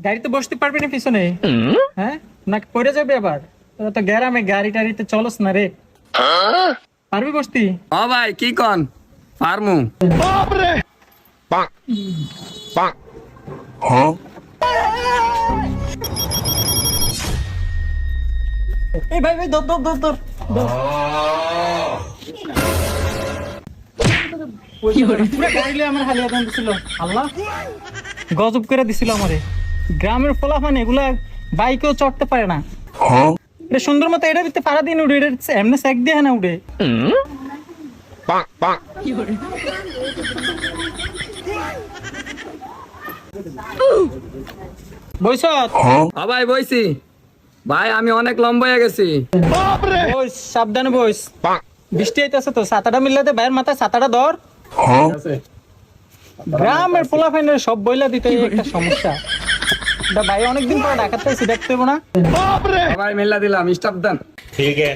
গাড়িতে বসতে পারবি না পিছনে? হ্যাঁ, নাকি পড়ে যাবে আবার? তোরা তো গ্রামে গাড়ি টাড়িতে চলস না রে। পারবি বসতি? ও ভাই কি কন ফার্মু এই ভাই ভাই, দৌড় দৌড় দৌড় দৌড় দৌড়। পুরা গাড়ি লিয়ে আমার হালিয়া দান দিছিল। আল্লাহ গজব করে দিছিল আমারে। গ্রামের ফলাফান এগুলা বাইকেও চড়তে পারে না। এটা সুন্দর মতো এটা দিতে পারা দিন উড়ে, এটা এমনি স্যাক দিয়ে না উড়ে। বইস ও ভাই বইছি ভাই, আমি অনেক লম্বা হয়ে গেছি। বইস, সাবধানে বইস। বৃষ্টি আইতেছে তো, ছাতাটা মিলাতে ভাইয়ের মাথায় ছাতাটা ধর। গ্রামের ফলাফানের সব বইলা দিতে এই একটা সমস্যা। এটা ভাই অনেকদিন পরে ঢাকাতে আছি, দেখতে হবো না। ও ভাই মেলা দিলাম, স্টাফ দেন। ठीक है।